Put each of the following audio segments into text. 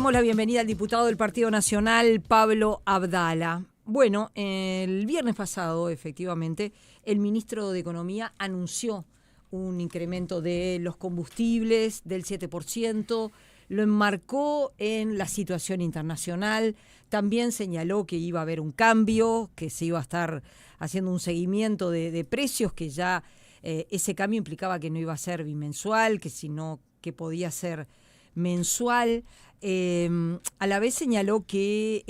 Damos la bienvenida al diputado del Partido Nacional, Pablo Abdala. Bueno, el viernes pasado, efectivamente, el ministro de Economía anunció un incremento de los combustibles del 7%, lo enmarcó en la situación internacional, también señaló que iba a haber un cambio, que se iba a estar haciendo un seguimiento de precios, que ya ese cambio implicaba que no iba a ser bimensual, que sino que podía ser mensual. A la vez señaló que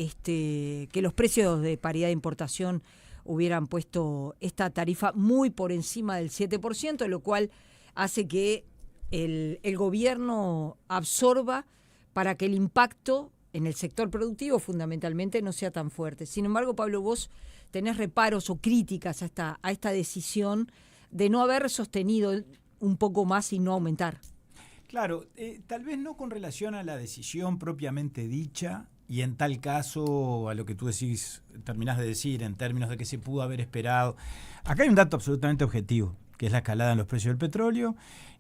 los precios de paridad de importación hubieran puesto esta tarifa muy por encima del 7%, lo cual hace que el gobierno absorba para que el impacto en el sector productivo fundamentalmente no sea tan fuerte. Sin embargo, Pablo, vos tenés reparos o críticas a esta decisión de no haber sostenido un poco más y no aumentar. Claro, tal vez no con relación a la decisión propiamente dicha y en tal caso a lo que tú decís, terminás de decir en términos de que se pudo haber esperado. Acá hay un dato absolutamente objetivo, que es la escalada en los precios del petróleo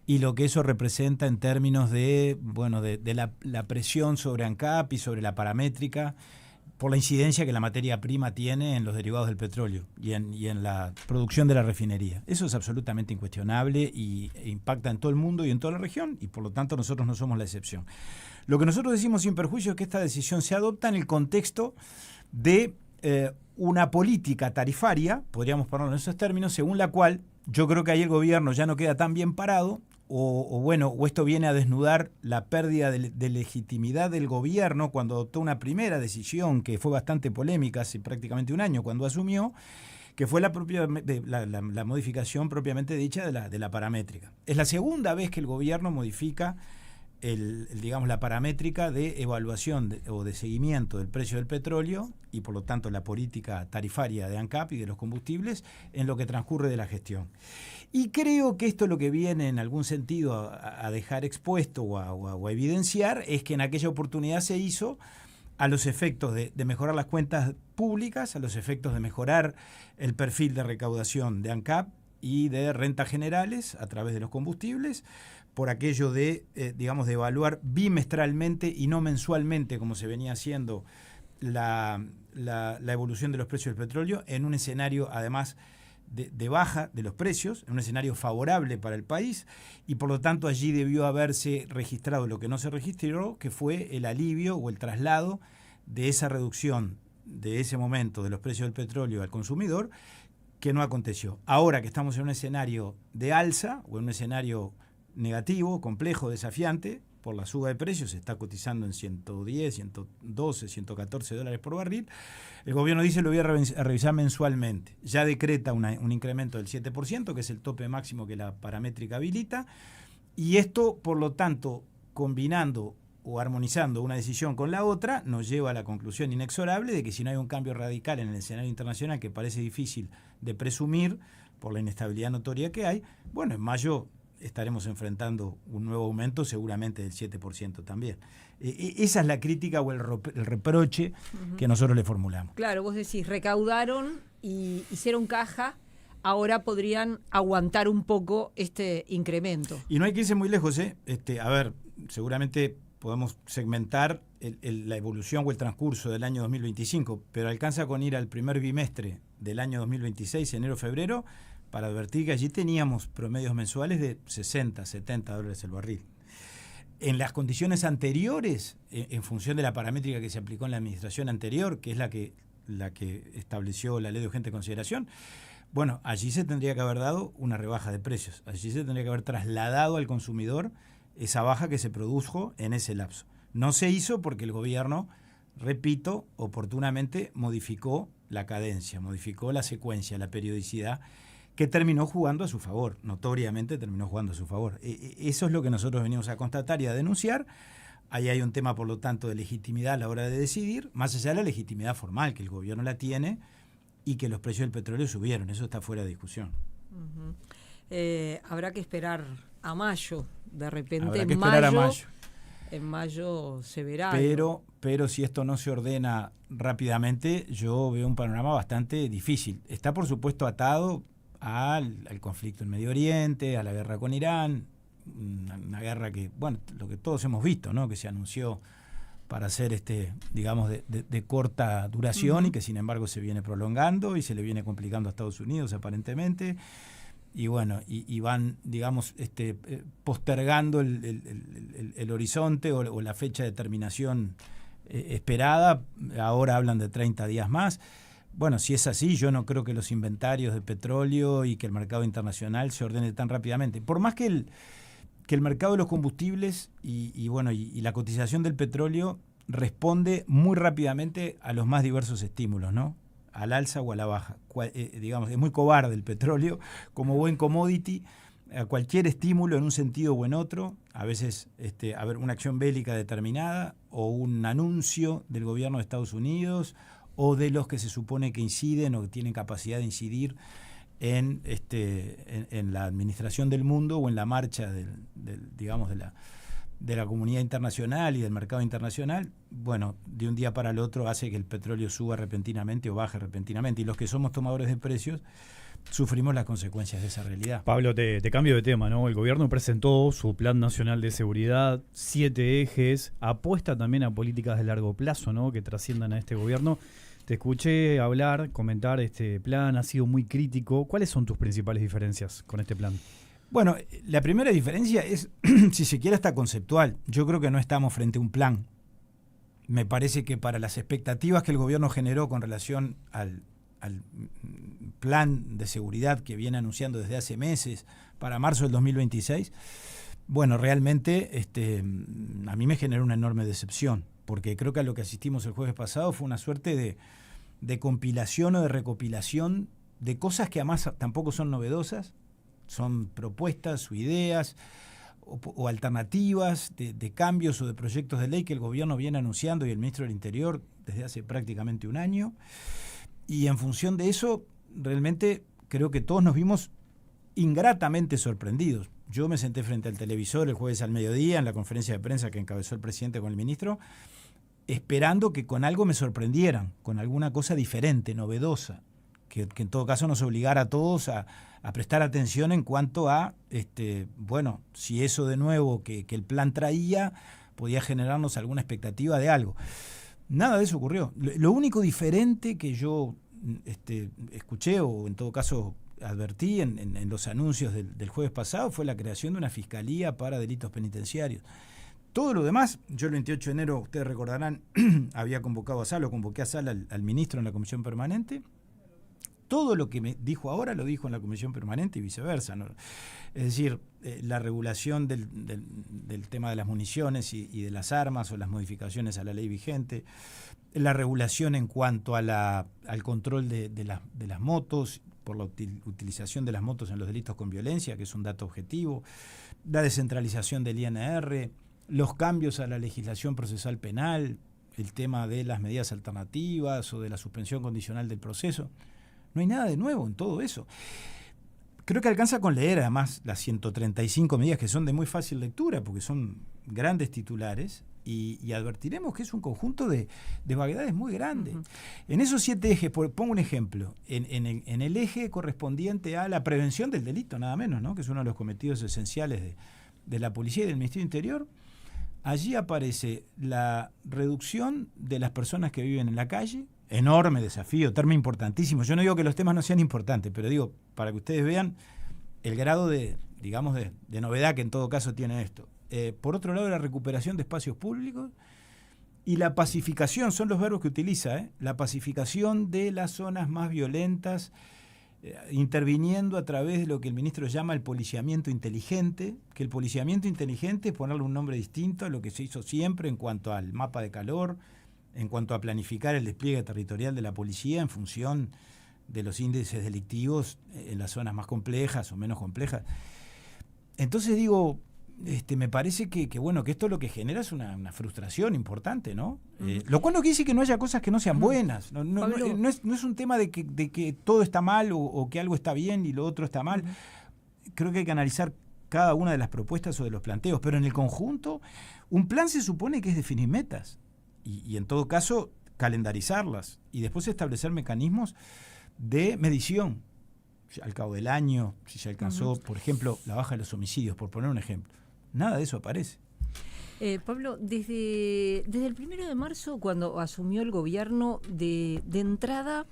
y lo que eso representa en términos de la presión sobre ANCAP y sobre la paramétrica por la incidencia que la materia prima tiene en los derivados del petróleo y en la producción de la refinería. Eso es absolutamente incuestionable e impacta en todo el mundo y en toda la región, y por lo tanto nosotros no somos la excepción. Lo que nosotros decimos sin perjuicio es que esta decisión se adopta en el contexto de una política tarifaria, podríamos ponerlo en esos términos, según la cual yo creo que ahí el gobierno ya no queda tan bien parado, o esto viene a desnudar la pérdida de legitimidad del gobierno cuando adoptó una primera decisión que fue bastante polémica hace prácticamente un año cuando asumió, que fue la modificación propiamente dicha de la paramétrica. Es la segunda vez que el gobierno modifica la paramétrica de evaluación o de seguimiento del precio del petróleo y por lo tanto la política tarifaria de ANCAP y de los combustibles en lo que transcurre de la gestión. Y creo que esto lo que viene en algún sentido a dejar expuesto o a evidenciar es que en aquella oportunidad se hizo a los efectos de mejorar las cuentas públicas, a los efectos de mejorar el perfil de recaudación de ANCAP y de rentas generales a través de los combustibles, por aquello de evaluar bimestralmente y no mensualmente, como se venía haciendo la evolución de los precios del petróleo, en un escenario, además, de baja de los precios, en un escenario favorable para el país, y por lo tanto allí debió haberse registrado lo que no se registró, que fue el alivio o el traslado de esa reducción de ese momento de los precios del petróleo al consumidor, que no aconteció. Ahora que estamos en un escenario de alza o en un escenario negativo, complejo, desafiante, por la suba de precios, se está cotizando en 110, 112, 114 dólares por barril. El gobierno dice lo voy a revisar mensualmente. Ya decreta un incremento del 7%, que es el tope máximo que la paramétrica habilita, y esto, por lo tanto, combinando o armonizando una decisión con la otra, nos lleva a la conclusión inexorable de que si no hay un cambio radical en el escenario internacional, que parece difícil de presumir por la inestabilidad notoria que hay, bueno, en mayo estaremos enfrentando un nuevo aumento seguramente del 7% también. Esa es la crítica o el reproche que nosotros le formulamos. Claro, vos decís, recaudaron y hicieron caja, ahora podrían aguantar un poco este incremento. Y no hay que irse muy lejos, ¿eh? Seguramente podemos segmentar la evolución o el transcurso del año 2025, pero alcanza con ir al primer bimestre del año 2026, enero-febrero, para advertir que allí teníamos promedios mensuales de 60, 70 dólares el barril. En las condiciones anteriores, en función de la paramétrica que se aplicó en la administración anterior, que es la que estableció la ley de urgente consideración, bueno, allí se tendría que haber dado una rebaja de precios. Allí se tendría que haber trasladado al consumidor esa baja que se produjo en ese lapso. No se hizo porque el gobierno, repito, oportunamente modificó la cadencia, modificó la secuencia, la periodicidad, que terminó jugando a su favor, notoriamente terminó jugando a su favor. Eso es lo que nosotros venimos a constatar y a denunciar. Ahí hay un tema, por lo tanto, de legitimidad a la hora de decidir, más allá de la legitimidad formal, que el gobierno la tiene y que los precios del petróleo subieron. Eso está fuera de discusión. Habrá que esperar a mayo, de repente. Habrá que esperar a mayo. En mayo se verá. Pero si esto no se ordena rápidamente, yo veo un panorama bastante difícil. Está, por supuesto, atado al conflicto en Medio Oriente, a la guerra con Irán, una guerra que, bueno, lo que todos hemos visto, ¿no? Que se anunció para ser digamos de corta duración y que sin embargo se viene prolongando y se le viene complicando a Estados Unidos aparentemente. Y bueno, y van, digamos, postergando el horizonte o la fecha de terminación esperada. Ahora hablan de 30 días más. Bueno, si es así, yo no creo que los inventarios de petróleo y que el mercado internacional se ordene tan rápidamente. Por más que el mercado de los combustibles y la cotización del petróleo responde muy rápidamente a los más diversos estímulos, ¿no? Al alza o a la baja. Digamos, es muy cobarde el petróleo como buen commodity, a cualquier estímulo en un sentido o en otro, a veces una acción bélica determinada o un anuncio del gobierno de Estados Unidos o de los que se supone que inciden o que tienen capacidad de incidir en la administración del mundo o en la marcha de la comunidad internacional y del mercado internacional. Bueno, de un día para el otro hace que el petróleo suba repentinamente o baje repentinamente, y los que somos tomadores de precios sufrimos las consecuencias de esa realidad. Pablo, te cambio de tema, ¿no? El gobierno presentó su Plan Nacional de Seguridad, 7 ejes, apuesta también a políticas de largo plazo, ¿no?, que trasciendan a este gobierno. Te escuché comentar este plan, ha sido muy crítico. ¿Cuáles son tus principales diferencias con este plan? Bueno, la primera diferencia es, si se quiere, hasta conceptual. Yo creo que no estamos frente a un plan. Me parece que para las expectativas que el gobierno generó con relación al plan de seguridad que viene anunciando desde hace meses para marzo del 2026, bueno, realmente a mí me generó una enorme decepción, porque creo que a lo que asistimos el jueves pasado fue una suerte de compilación o de recopilación de cosas que además tampoco son novedosas, son propuestas o ideas o alternativas de cambios o de proyectos de ley que el gobierno viene anunciando y el ministro del Interior desde hace prácticamente un año. Y en función de eso, realmente creo que todos nos vimos ingratamente sorprendidos. Yo me senté frente al televisor el jueves al mediodía en la conferencia de prensa que encabezó el presidente con el ministro, esperando que con algo me sorprendieran, con alguna cosa diferente, novedosa, que en todo caso nos obligara a todos a prestar atención en cuanto a, si eso de nuevo que el plan traía podía generarnos alguna expectativa de algo. Nada de eso ocurrió. Lo único diferente que yo escuché o en todo caso advertí en los anuncios del jueves pasado fue la creación de una fiscalía para delitos penitenciarios. Todo lo demás, yo el 28 de enero, ustedes recordarán, había convocado a Sala, convoqué a Sala al ministro en la comisión permanente. Todo lo que me dijo ahora lo dijo en la comisión permanente y viceversa, ¿no? Es decir, la regulación del tema de las municiones y de las armas o las modificaciones a la ley vigente, la regulación en cuanto al control de las motos, por la utilización de las motos en los delitos con violencia, que es un dato objetivo, la descentralización del INR, los cambios a la legislación procesal penal, el tema de las medidas alternativas o de la suspensión condicional del proceso. No hay nada de nuevo en todo eso. Creo que alcanza con leer además las 135 medidas que son de muy fácil lectura porque son grandes titulares y advertiremos que es un conjunto de vaguedades muy grandes. Uh-huh. En esos 7 ejes, pongo un ejemplo, en el eje correspondiente a la prevención del delito, nada menos, ¿no?, que es uno de los cometidos esenciales de la policía y del Ministerio del Interior, allí aparece la reducción de las personas que viven en la calle. Enorme desafío, tema importantísimo. Yo no digo que los temas no sean importantes, pero digo, para que ustedes vean el grado de novedad que en todo caso tiene esto. Por otro lado, la recuperación de espacios públicos y la pacificación, son los verbos que utiliza, la pacificación de las zonas más violentas, interviniendo a través de lo que el ministro llama el policiamiento inteligente, que el policiamiento inteligente es ponerle un nombre distinto a lo que se hizo siempre en cuanto al mapa de calor, en cuanto a planificar el despliegue territorial de la policía en función de los índices delictivos en las zonas más complejas o menos complejas. Entonces digo, me parece que esto lo que genera es una frustración importante, ¿no? Lo cual no quiere decir que no haya cosas que no sean buenas. No es un tema de que todo está mal o que algo está bien y lo otro está mal. Creo que hay que analizar cada una de las propuestas o de los planteos, pero en el conjunto, un plan se supone que es definir metas. Y en todo caso calendarizarlas y después establecer mecanismos de medición al cabo del año, si se alcanzó, por ejemplo, la baja de los homicidios, por poner un ejemplo. Nada de eso aparece. Pablo, desde el 1 de marzo, cuando asumió el gobierno, de entrada,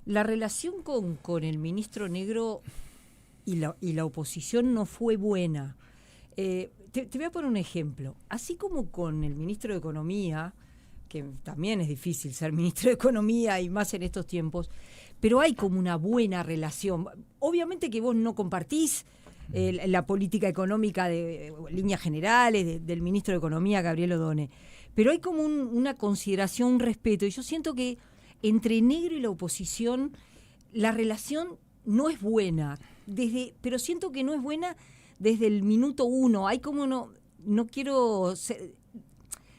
la relación con el ministro Negro y la oposición no fue buena. Te voy a poner un ejemplo. Así como con el ministro de Economía, que también es difícil ser ministro de Economía y más en estos tiempos, pero hay como una buena relación. Obviamente que vos no compartís la política económica de líneas generales del ministro de Economía, Gabriel Odone, pero hay como una consideración, un respeto, y yo siento que entre Negro y la oposición la relación no es buena, pero siento que no es buena desde el minuto uno. Hay como no quiero ser,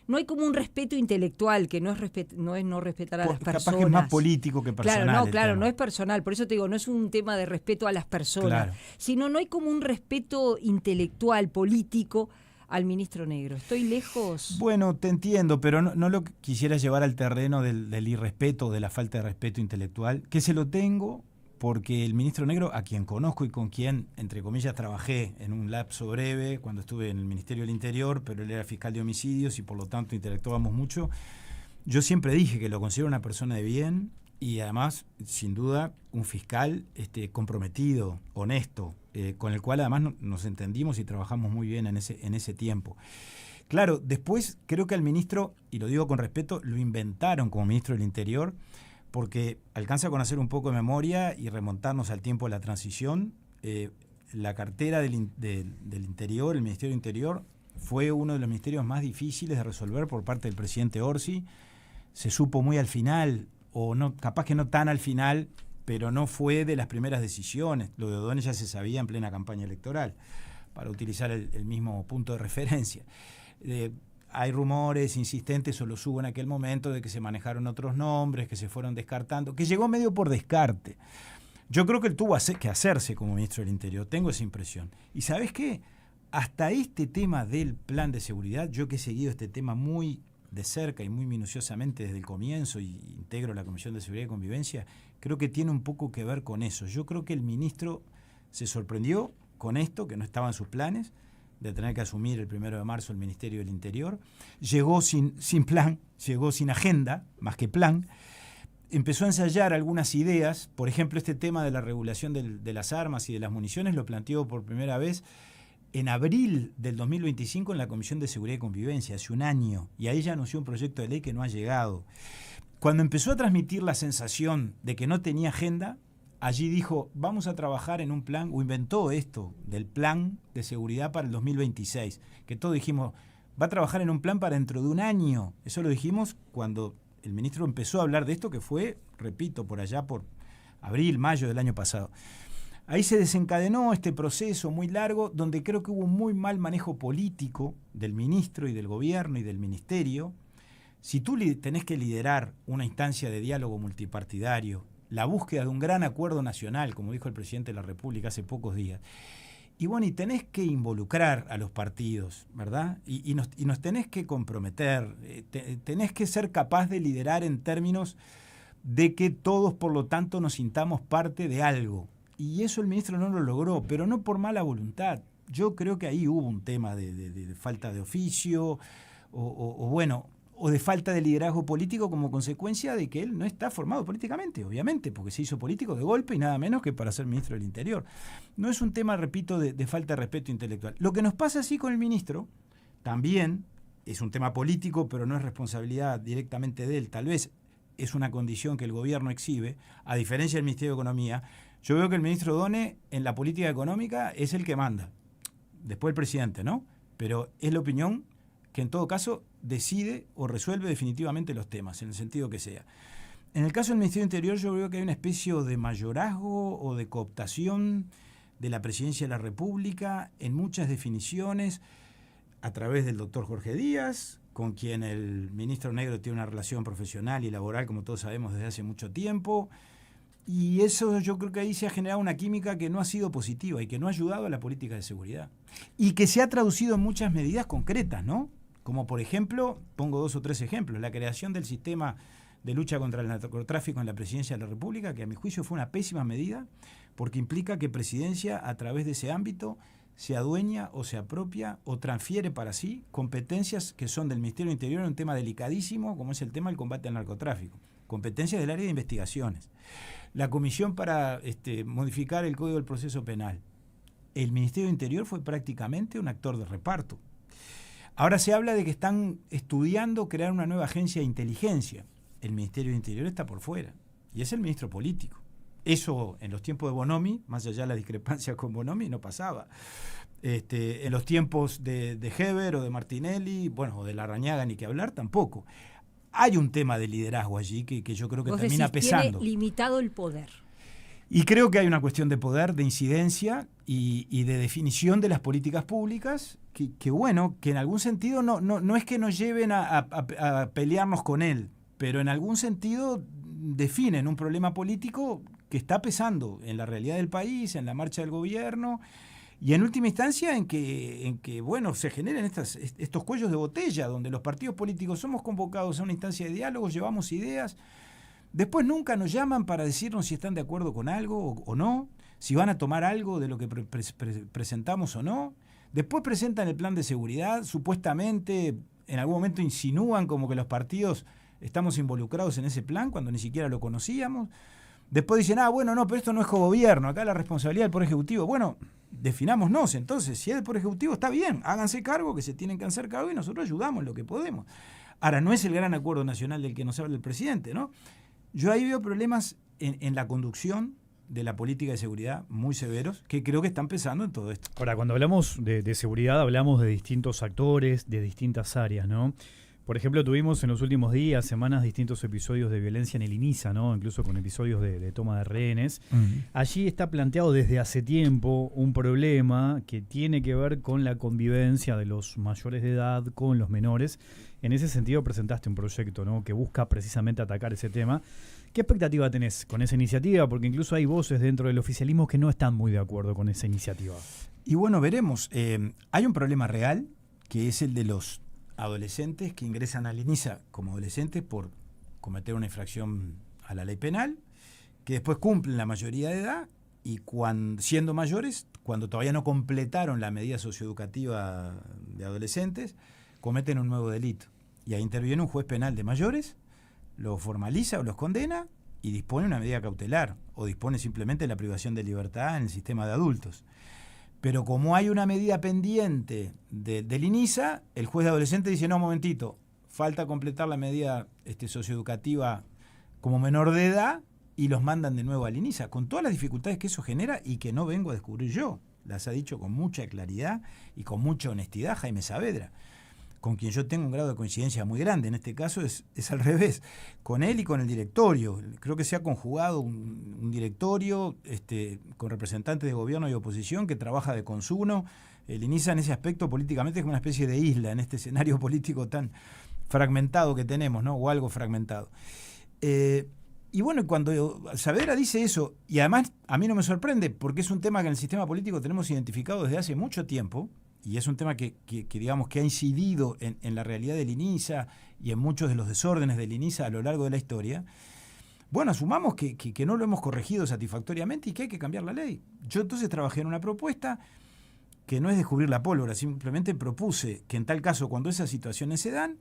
no hay como un respeto intelectual, que no es no respetar a las personas. Capaz que es más político que personal. Claro, no es personal. Por eso te digo, no es un tema de respeto a las personas, sino no hay como un respeto intelectual, político al ministro Negro. ¿Estoy lejos? Bueno, te entiendo, pero no lo quisiera llevar al terreno del irrespeto, de la falta de respeto intelectual, que se lo tengo porque el ministro Negro, a quien conozco y con quien, entre comillas, trabajé en un lapso breve cuando estuve en el Ministerio del Interior, pero él era fiscal de homicidios y por lo tanto interactuábamos mucho, yo siempre dije que lo considero una persona de bien y además, sin duda, un fiscal comprometido, honesto, con el cual además nos entendimos y trabajamos muy bien en ese tiempo. Claro, después creo que al ministro, y lo digo con respeto, lo inventaron como ministro del Interior, porque alcanza a conocer un poco de memoria y remontarnos al tiempo de la transición. La cartera del Interior, el Ministerio del Interior, fue uno de los ministerios más difíciles de resolver por parte del presidente Orsi. Se supo muy al final, o no, capaz que no tan al final, pero no fue de las primeras decisiones. Lo de Odone ya se sabía en plena campaña electoral, para utilizar el mismo punto de referencia. Hay rumores insistentes, o los hubo en aquel momento, de que se manejaron otros nombres, que se fueron descartando, que llegó medio por descarte. Yo creo que él tuvo que hacerse como ministro del Interior, tengo esa impresión. ¿Y sabes qué? Hasta este tema del plan de seguridad, yo que he seguido este tema muy de cerca y muy minuciosamente desde el comienzo, y integro la Comisión de Seguridad y Convivencia, creo que tiene un poco que ver con eso. Yo creo que el ministro se sorprendió con esto, que no estaba en sus planes, de tener que asumir el 1 de marzo el Ministerio del Interior. Llegó sin plan, llegó sin agenda, más que plan. Empezó a ensayar algunas ideas, por ejemplo, este tema de la regulación de las armas y de las municiones lo planteó por primera vez en abril del 2025 en la Comisión de Seguridad y Convivencia, hace un año, y ahí ya anunció un proyecto de ley que no ha llegado. Cuando empezó a transmitir la sensación de que no tenía agenda, allí dijo, vamos a trabajar en un plan, o inventó esto, del plan de seguridad para el 2026, que todos dijimos, va a trabajar en un plan para dentro de un año. Eso lo dijimos cuando el ministro empezó a hablar de esto, que fue, repito, por allá por abril, mayo del año pasado. Ahí se desencadenó este proceso muy largo, donde creo que hubo un muy mal manejo político del ministro y del gobierno y del ministerio. Si tú tenés que liderar una instancia de diálogo multipartidario, la búsqueda de un gran acuerdo nacional, como dijo el presidente de la República hace pocos días, y bueno, y tenés que involucrar a los partidos, ¿verdad? Y nos tenés que comprometer, tenés que ser capaz de liderar en términos de que todos, por lo tanto, nos sintamos parte de algo. Y eso el ministro no lo logró, pero no por mala voluntad. Yo creo que ahí hubo un tema de falta de oficio, o de falta de liderazgo político como consecuencia de que él no está formado políticamente, obviamente, porque se hizo político de golpe y nada menos que para ser ministro del Interior. No es un tema, repito, de falta de respeto intelectual. Lo que nos pasa así con el ministro, también es un tema político, pero no es responsabilidad directamente de él. Tal vez es una condición que el gobierno exhibe, a diferencia del Ministerio de Economía. Yo veo que el ministro Odone en la política económica es el que manda, después el presidente, ¿no? Pero es la opinión que en todo caso decide o resuelve definitivamente los temas, en el sentido que sea. En el caso del Ministerio del Interior yo veo que hay una especie de mayorazgo o de cooptación de la Presidencia de la República en muchas definiciones, a través del doctor Jorge Díaz, con quien el ministro Negro tiene una relación profesional y laboral, como todos sabemos, desde hace mucho tiempo. Y eso yo creo que ahí se ha generado una química que no ha sido positiva y que no ha ayudado a la política de seguridad. Y que se ha traducido en muchas medidas concretas, ¿no? Como por ejemplo, pongo 2 o 3 ejemplos, la creación del sistema de lucha contra el narcotráfico en la Presidencia de la República, que a mi juicio fue una pésima medida, porque implica que Presidencia, a través de ese ámbito, se adueña o se apropia o transfiere para sí competencias que son del Ministerio del Interior en un tema delicadísimo como es el tema del combate al narcotráfico, competencias del área de investigaciones, la comisión para modificar el Código del Proceso Penal. El Ministerio del Interior fue prácticamente un actor de reparto. Ahora se habla de que están estudiando crear una nueva agencia de inteligencia. El Ministerio del Interior está por fuera y es el ministro político. Eso en los tiempos de Bonomi, más allá de la discrepancia con Bonomi, no pasaba. En los tiempos de Heber o de Martinelli, bueno, o de Larrañaga ni que hablar, tampoco. Hay un tema de liderazgo allí que yo creo que Vos termina decís, pesando. tiene limitado el poder. Y creo que hay una cuestión de poder, de incidencia y de definición de las políticas públicas que en algún sentido no es que nos lleven a pelearnos con él, pero en algún sentido definen un problema político que está pesando en la realidad del país, en la marcha del gobierno y en última instancia en que se generen estos cuellos de botella donde los partidos políticos somos convocados a una instancia de diálogo, llevamos ideas, después nunca nos llaman para decirnos si están de acuerdo con algo o no, si van a tomar algo de lo que presentamos o no, después presentan el plan de seguridad, supuestamente en algún momento insinúan como que los partidos estamos involucrados en ese plan cuando ni siquiera lo conocíamos. Después dicen, pero esto no es cogobierno, acá la responsabilidad del Poder Ejecutivo. Bueno, definámonos entonces, si es del Poder Ejecutivo está bien, háganse cargo, que se tienen que hacer cargo y nosotros ayudamos lo que podemos. Ahora, no es el gran acuerdo nacional del que nos habla el presidente, ¿no? Yo ahí veo problemas en la conducción de la política de seguridad muy severos que creo que están pesando en todo esto. Ahora, cuando hablamos de seguridad, hablamos de distintos actores, de distintas áreas, ¿no? Por ejemplo, tuvimos en los últimos días, semanas, distintos episodios de violencia en el INISA, ¿no? Incluso con episodios de toma de rehenes. Uh-huh. Allí está planteado desde hace tiempo un problema que tiene que ver con la convivencia de los mayores de edad con los menores. En ese sentido presentaste un proyecto, ¿no?, que busca precisamente atacar ese tema. ¿Qué expectativa tenés con esa iniciativa? Porque incluso hay voces dentro del oficialismo que no están muy de acuerdo con esa iniciativa. Y bueno, veremos. Hay un problema real que es el de los adolescentes que ingresan al INISA como adolescentes por cometer una infracción a la ley penal, que después cumplen la mayoría de edad y siendo mayores, cuando todavía no completaron la medida socioeducativa de adolescentes, cometen un nuevo delito. Y ahí interviene un juez penal de mayores, lo formaliza o los condena y dispone una medida cautelar o dispone simplemente la privación de libertad en el sistema de adultos. Pero como hay una medida pendiente del INISA, el juez de adolescente dice, no, momentito, falta completar la medida socioeducativa como menor de edad y los mandan de nuevo al INISA, con todas las dificultades que eso genera y que no vengo a descubrir yo. Las ha dicho con mucha claridad y con mucha honestidad Jaime Saavedra, con quien yo tengo un grado de coincidencia muy grande. En este caso es al revés, con él y con el directorio. Creo que se ha conjugado un directorio con representantes de gobierno y oposición que trabaja de consuno. El INISA en ese aspecto políticamente es como una especie de isla en este escenario político tan fragmentado que tenemos, ¿no? O algo fragmentado. Y bueno, cuando Saavedra dice eso, y además a mí no me sorprende porque es un tema que en el sistema político tenemos identificado desde hace mucho tiempo, y es un tema que digamos que ha incidido en la realidad del INISA y en muchos de los desórdenes del INISA a lo largo de la historia. Bueno, asumamos que no lo hemos corregido satisfactoriamente y que hay que cambiar la ley. Yo entonces trabajé en una propuesta que no es descubrir la pólvora, simplemente propuse que en tal caso, cuando esas situaciones se dan,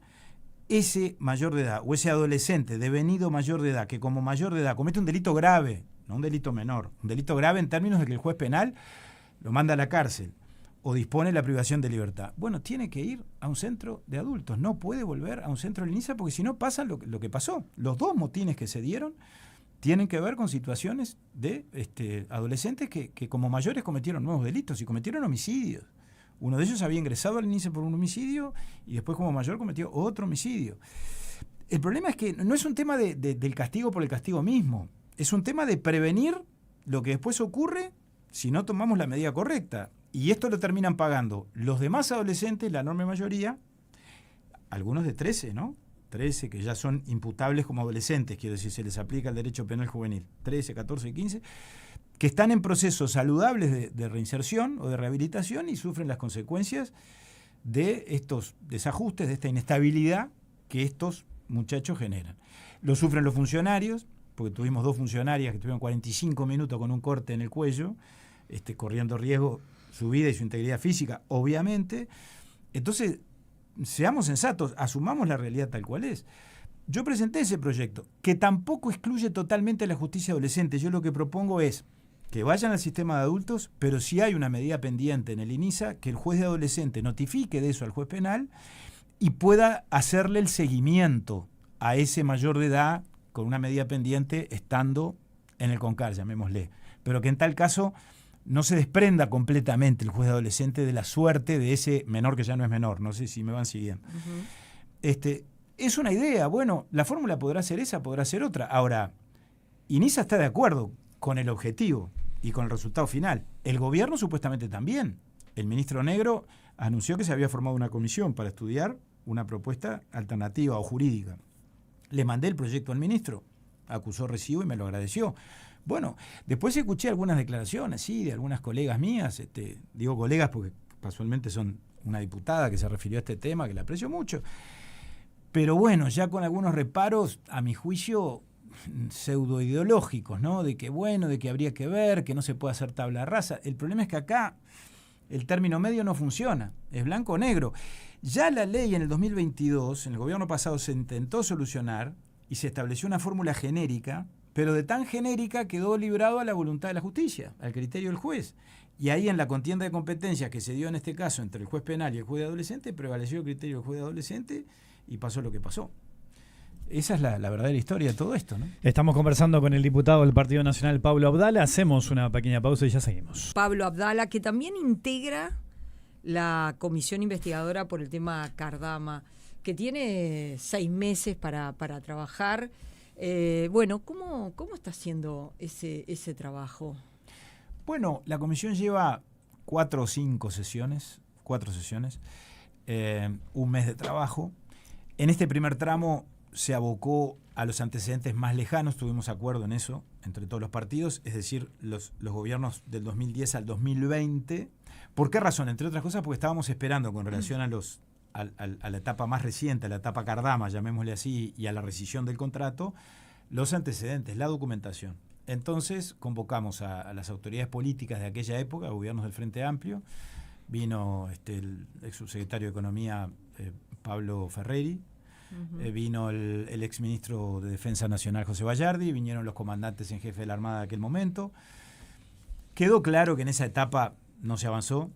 ese mayor de edad o ese adolescente devenido mayor de edad que como mayor de edad comete un delito grave, no un delito menor, un delito grave en términos de que el juez penal lo manda a la cárcel o dispone la privación de libertad. Bueno, tiene que ir a un centro de adultos, no puede volver a un centro de INISA porque si no pasa lo que pasó. Los dos motines que se dieron tienen que ver con situaciones de adolescentes que como mayores cometieron nuevos delitos y cometieron homicidios. Uno de ellos había ingresado al INISA por un homicidio y después como mayor cometió otro homicidio. El problema es que no es un tema del castigo por el castigo mismo, es un tema de prevenir lo que después ocurre si no tomamos la medida correcta. Y esto lo terminan pagando los demás adolescentes, la enorme mayoría, algunos de 13, ¿no? 13 que ya son imputables como adolescentes, quiero decir, se les aplica el derecho penal juvenil, 13, 14 y 15, que están en procesos saludables de reinserción o de rehabilitación y sufren las consecuencias de estos desajustes, de esta inestabilidad que estos muchachos generan. Lo sufren los funcionarios, porque tuvimos 2 funcionarias que tuvieron 45 minutos con un corte en el cuello, corriendo riesgo su vida y su integridad física, obviamente. Entonces, seamos sensatos, asumamos la realidad tal cual es. Yo presenté ese proyecto, que tampoco excluye totalmente la justicia adolescente. Yo lo que propongo es que vayan al sistema de adultos, pero si hay una medida pendiente en el INISA, que el juez de adolescente notifique de eso al juez penal y pueda hacerle el seguimiento a ese mayor de edad con una medida pendiente estando en el CONCAR, llamémosle. Pero que en tal caso no se desprenda completamente el juez de adolescente de la suerte de ese menor que ya no es menor. No sé si me van siguiendo. Es una idea. Bueno, la fórmula podrá ser esa, podrá ser otra. Ahora, INISA está de acuerdo con el objetivo y con el resultado final. El gobierno supuestamente también. El ministro Negro anunció que se había formado una comisión para estudiar una propuesta alternativa o jurídica. Le mandé el proyecto al ministro, acusó recibo y me lo agradeció. Bueno, después escuché algunas declaraciones, sí, de algunas colegas mías, digo colegas porque casualmente son una diputada que se refirió a este tema, que la aprecio mucho. Pero bueno, ya con algunos reparos, a mi juicio, pseudoideológicos, ¿no? De que bueno, de que habría que ver, que no se puede hacer tabla rasa. El problema es que acá el término medio no funciona, es blanco o negro. Ya la ley en el 2022, en el gobierno pasado, se intentó solucionar y se estableció una fórmula genérica, pero de tan genérica quedó librado a la voluntad de la justicia, al criterio del juez. Y ahí en la contienda de competencias que se dio en este caso entre el juez penal y el juez de adolescente, prevaleció el criterio del juez de adolescente y pasó lo que pasó. Esa es la verdadera historia de todo esto, ¿no? Estamos conversando con el diputado del Partido Nacional, Pablo Abdala. Hacemos una pequeña pausa y ya seguimos. Pablo Abdala, que también integra la comisión investigadora por el tema Cardama, que tiene 6 meses para trabajar. Bueno, ¿cómo está haciendo ese trabajo? Bueno, la comisión lleva 4 o 5 sesiones, 4 sesiones, un mes de trabajo. En este primer tramo se abocó a los antecedentes más lejanos, tuvimos acuerdo en eso entre todos los partidos, es decir, los gobiernos del 2010 al 2020. ¿Por qué razón? Entre otras cosas porque estábamos esperando con relación a la etapa más reciente, a la etapa Cardama, llamémosle así, y a la rescisión del contrato, los antecedentes, la documentación. Entonces convocamos a las autoridades políticas de aquella época, gobiernos del Frente Amplio, vino el ex subsecretario de Economía Pablo Ferreri, vino el exministro de Defensa Nacional José Bayardi, vinieron los comandantes en jefe de la Armada de aquel momento. Quedó claro que en esa etapa no se avanzó,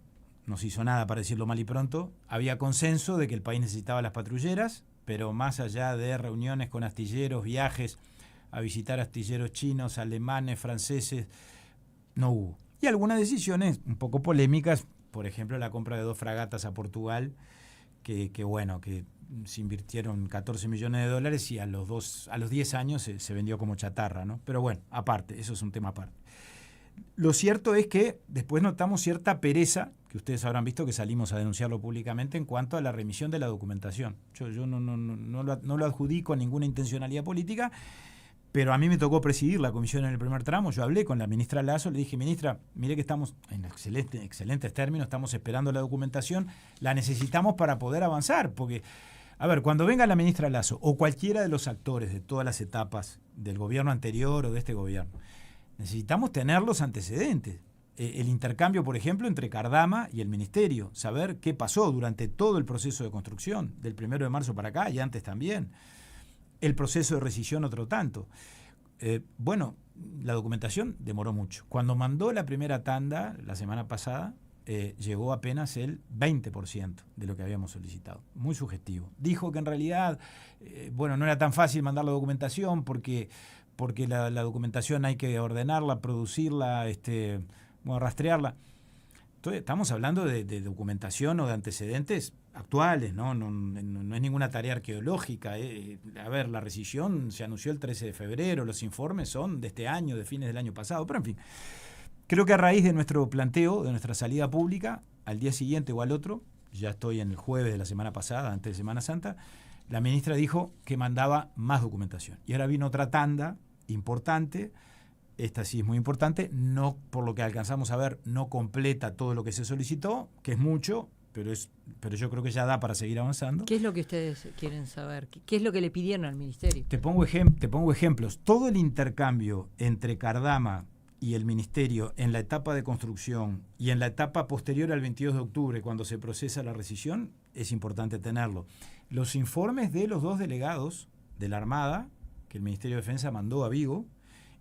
no se hizo nada, para decirlo mal y pronto. Había consenso de que el país necesitaba las patrulleras, pero más allá de reuniones con astilleros, viajes a visitar astilleros chinos, alemanes, franceses, no hubo. Y algunas decisiones un poco polémicas, por ejemplo, la compra de 2 fragatas a Portugal, que se invirtieron 14 millones de dólares y a los 10 años se vendió como chatarra, ¿no? Pero bueno, aparte, eso es un tema aparte. Lo cierto es que después notamos cierta pereza, que ustedes habrán visto que salimos a denunciarlo públicamente, en cuanto a la remisión de la documentación. Yo no lo adjudico a ninguna intencionalidad política, pero a mí me tocó presidir la comisión en el primer tramo. Yo hablé con la ministra Lasso, le dije, ministra, mire que estamos en excelentes términos, estamos esperando la documentación, la necesitamos para poder avanzar, porque, a ver, cuando venga la ministra Lasso o cualquiera de los actores de todas las etapas del gobierno anterior o de este gobierno, necesitamos tener los antecedentes. El intercambio, por ejemplo, entre Cardama y el Ministerio, saber qué pasó durante todo el proceso de construcción, del 1 de marzo para acá y antes también. El proceso de rescisión otro tanto. Bueno, la documentación demoró mucho. Cuando mandó la primera tanda, la semana pasada, llegó apenas el 20% de lo que habíamos solicitado. Muy sugestivo. Dijo que en realidad, no era tan fácil mandar la documentación porque la documentación hay que ordenarla, producirla, rastrearla. Entonces, estamos hablando de documentación o de antecedentes actuales, ¿no? No es ninguna tarea arqueológica. A ver, la rescisión se anunció el 13 de febrero, los informes son de este año, de fines del año pasado, pero en fin. Creo que a raíz de nuestro planteo, de nuestra salida pública, al día siguiente o al otro, ya estoy en el jueves de la semana pasada, antes de Semana Santa, la ministra dijo que mandaba más documentación. Y ahora vino otra tanda importante. Esta sí es muy importante, no, por lo que alcanzamos a ver, no completa todo lo que se solicitó, que es mucho, pero yo creo que ya da para seguir avanzando. ¿Qué es lo que ustedes quieren saber? ¿Qué es lo que le pidieron al Ministerio? Te pongo ejemplos. Todo el intercambio entre Cardama y el Ministerio en la etapa de construcción y en la etapa posterior al 22 de octubre, cuando se procesa la rescisión, es importante tenerlo. Los informes de los 2 delegados de la Armada, que el Ministerio de Defensa mandó a Vigo,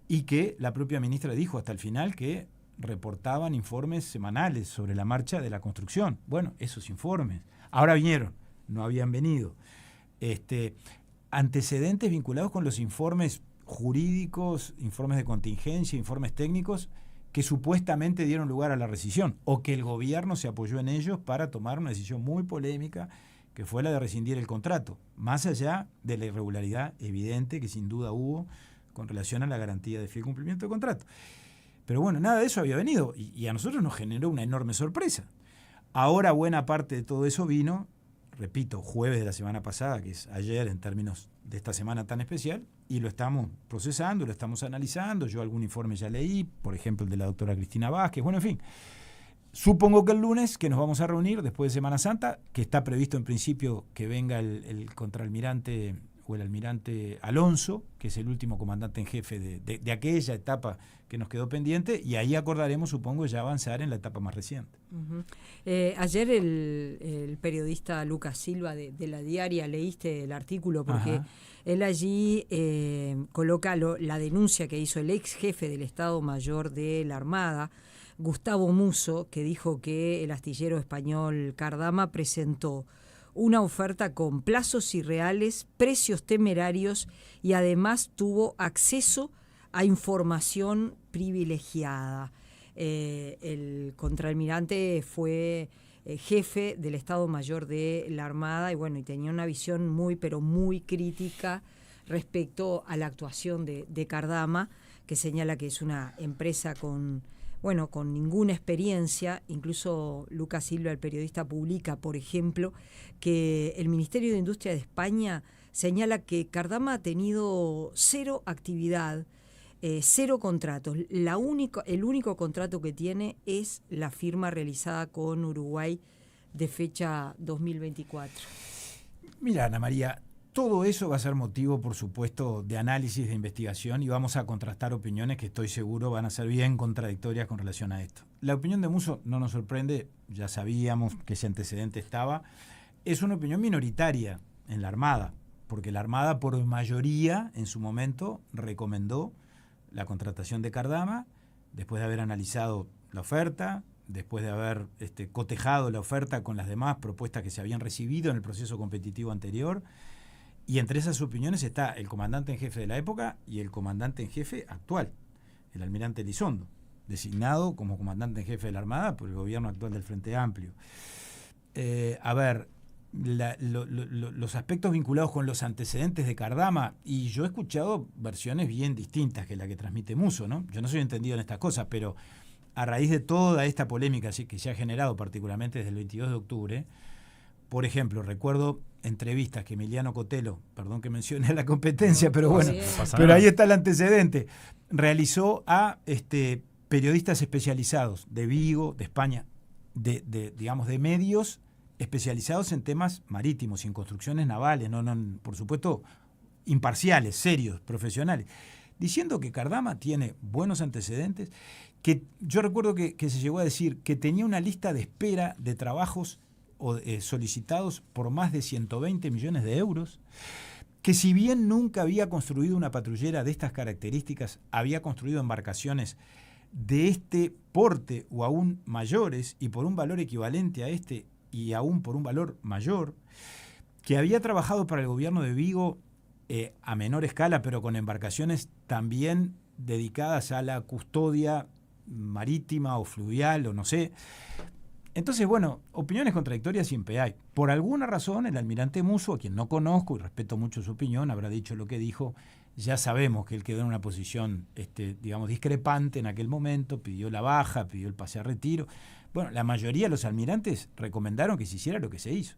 y que la propia ministra dijo hasta el final que reportaban informes semanales sobre la marcha de la construcción. Bueno, esos informes. Ahora vinieron, no habían venido. Antecedentes vinculados con los informes jurídicos, informes de contingencia, informes técnicos que supuestamente dieron lugar a la rescisión o que el gobierno se apoyó en ellos para tomar una decisión muy polémica que fue la de rescindir el contrato, más allá de la irregularidad evidente que sin duda hubo con relación a la garantía de fiel cumplimiento del contrato. Pero bueno, nada de eso había venido y a nosotros nos generó una enorme sorpresa. Ahora buena parte de todo eso vino, repito, jueves de la semana pasada, que es ayer en términos de esta semana tan especial, y lo estamos procesando, lo estamos analizando. Yo algún informe ya leí, por ejemplo el de la doctora Cristina Vázquez, bueno, en fin. Supongo que el lunes, que nos vamos a reunir después de Semana Santa, que está previsto en principio que venga el contraalmirante o el almirante Alonso, que es el último comandante en jefe de aquella etapa que nos quedó pendiente, y ahí acordaremos, supongo, ya avanzar en la etapa más reciente. Uh-huh. Ayer el periodista Lucas Silva de La Diaria, leíste el artículo, porque Ajá. él allí coloca la denuncia que hizo el ex jefe del Estado Mayor de la Armada, Gustavo Musso, que dijo que el astillero español Cardama presentó una oferta con plazos irreales, precios temerarios y además tuvo acceso a información privilegiada. El contraalmirante fue jefe del Estado Mayor de la Armada y tenía una visión pero muy crítica respecto a la actuación de Cardama, que señala que es una empresa con ninguna experiencia. Incluso Lucas Silva, el periodista, publica, por ejemplo, que el Ministerio de Industria de España señala que Cardama ha tenido 0 actividad, 0 contratos. El único contrato que tiene es la firma realizada con Uruguay de fecha 2024. Mira, Ana María, todo eso va a ser motivo, por supuesto, de análisis, de investigación, y vamos a contrastar opiniones que estoy seguro van a ser bien contradictorias con relación a esto. La opinión de Musso no nos sorprende, ya sabíamos que ese antecedente estaba. Es una opinión minoritaria en la Armada, porque la Armada por mayoría en su momento recomendó la contratación de Cardama, después de haber analizado la oferta, después de haber cotejado la oferta con las demás propuestas que se habían recibido en el proceso competitivo anterior. Y entre esas opiniones está el comandante en jefe de la época y el comandante en jefe actual, el almirante Elizondo, designado como comandante en jefe de la Armada por el gobierno actual del Frente Amplio. Los aspectos vinculados con los antecedentes de Cardama, y yo he escuchado versiones bien distintas que la que transmite Musso, ¿no? Yo no soy entendido en estas cosas, pero a raíz de toda esta polémica que se ha generado, particularmente desde el 22 de octubre, por ejemplo, recuerdo entrevistas que Emiliano Cotelo, perdón que mencione la competencia, pero bueno, pero ahí está el antecedente, realizó a periodistas especializados de Vigo, de España, digamos, de medios especializados en temas marítimos y en construcciones navales, no, por supuesto, imparciales, serios, profesionales, diciendo que Cardama tiene buenos antecedentes, que yo recuerdo que se llegó a decir que tenía una lista de espera de trabajos solicitados por más de 120 millones de euros, que si bien nunca había construido una patrullera de estas características, había construido embarcaciones de este porte o aún mayores y por un valor equivalente a este y aún por un valor mayor, que había trabajado para el gobierno de Vigo a menor escala, pero con embarcaciones también dedicadas a la custodia marítima o fluvial o no sé. Entonces, opiniones contradictorias siempre hay. Por alguna razón, el almirante Musso, a quien no conozco y respeto mucho su opinión, habrá dicho lo que dijo. Ya sabemos que él quedó en una posición, digamos, discrepante en aquel momento, pidió la baja, pidió el pase a retiro. Bueno, la mayoría de los almirantes recomendaron que se hiciera lo que se hizo.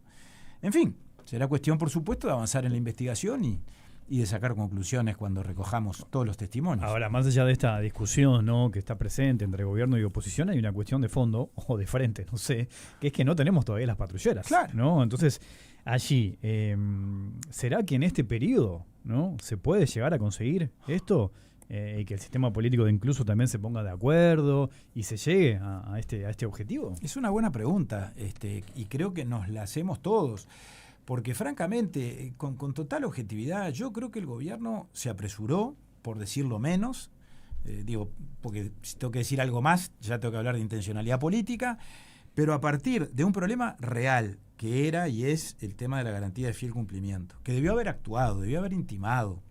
En fin, será cuestión, por supuesto, de avanzar en la investigación y de sacar conclusiones cuando recojamos todos los testimonios. Ahora, más allá de esta discusión, ¿no?, que está presente entre gobierno y oposición, hay una cuestión de fondo, o de frente, no sé, que es que no tenemos todavía las patrulleras. Claro. ¿No? Entonces, allí, ¿será que en este periodo, ¿no?, se puede llegar a conseguir esto? y que el sistema político incluso también se ponga de acuerdo y se llegue a este objetivo? Es una buena pregunta, y creo que nos la hacemos todos, porque francamente, con total objetividad, yo creo que el gobierno se apresuró, por decirlo menos, porque si tengo que decir algo más, ya tengo que hablar de intencionalidad política, pero a partir de un problema real, que era y es el tema de la garantía de fiel cumplimiento, que debió haber actuado, debió haber intimado,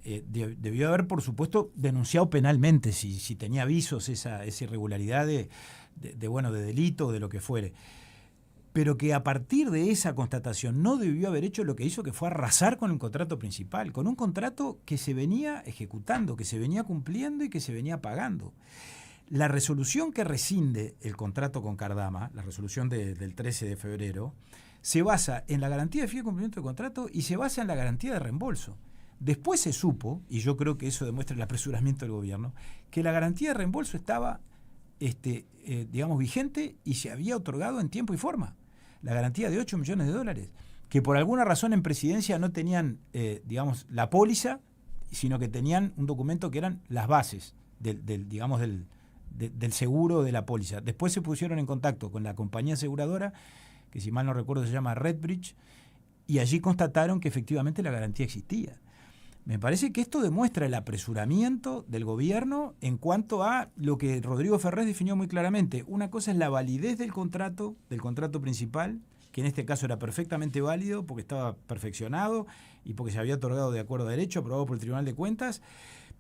debió haber, por supuesto, denunciado penalmente si tenía avisos esa irregularidad de delito o de lo que fuere. Pero que a partir de esa constatación no debió haber hecho lo que hizo, que fue arrasar con el contrato principal, con un contrato que se venía ejecutando, que se venía cumpliendo y que se venía pagando. La resolución que rescinde el contrato con Cardama, la resolución del 13 de febrero, se basa en la garantía de fiel cumplimiento del contrato y se basa en la garantía de reembolso. Después se supo, y yo creo que eso demuestra el apresuramiento del gobierno, que la garantía de reembolso estaba vigente y se había otorgado en tiempo y forma. La garantía de $8 millones, que por alguna razón en presidencia no tenían, la póliza, sino que tenían un documento que eran las bases del seguro de la póliza. Después se pusieron en contacto con la compañía aseguradora, que si mal no recuerdo se llama Redbridge, y allí constataron que efectivamente la garantía existía. Me parece que esto demuestra el apresuramiento del gobierno en cuanto a lo que Rodrigo Ferrés definió muy claramente. Una cosa es la validez del contrato principal, que en este caso era perfectamente válido porque estaba perfeccionado y porque se había otorgado de acuerdo a derecho, aprobado por el Tribunal de Cuentas.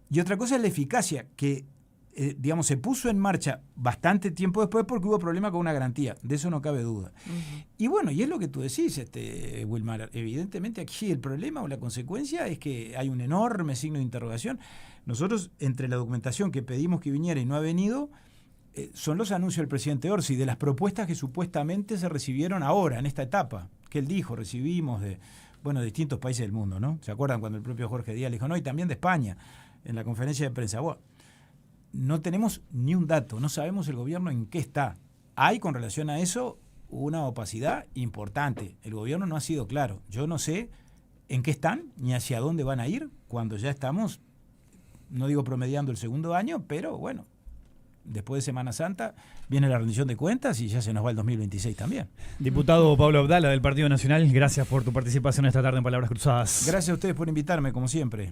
Y otra cosa es la eficacia, que se puso en marcha bastante tiempo después porque hubo problema con una garantía, de eso no cabe duda. Uh-huh. Y bueno, y es lo que tú decís, Wilmar, evidentemente aquí el problema o la consecuencia es que hay un enorme signo de interrogación. Nosotros, entre la documentación que pedimos que viniera y no ha venido, son los anuncios del presidente Orsi de las propuestas que supuestamente se recibieron ahora, en esta etapa, que él dijo, recibimos de distintos países del mundo, ¿no? ¿Se acuerdan cuando el propio Jorge Díaz le dijo, no, y también de España, en la conferencia de prensa? Bueno, no tenemos ni un dato, no sabemos el gobierno en qué está. Hay con relación a eso una opacidad importante. El gobierno no ha sido claro. Yo no sé en qué están ni hacia dónde van a ir cuando ya estamos, no digo promediando el segundo año, pero bueno, después de Semana Santa viene la rendición de cuentas y ya se nos va el 2026 también. Diputado Pablo Abdala del Partido Nacional, gracias por tu participación esta tarde en Palabras Cruzadas. Gracias a ustedes por invitarme, como siempre.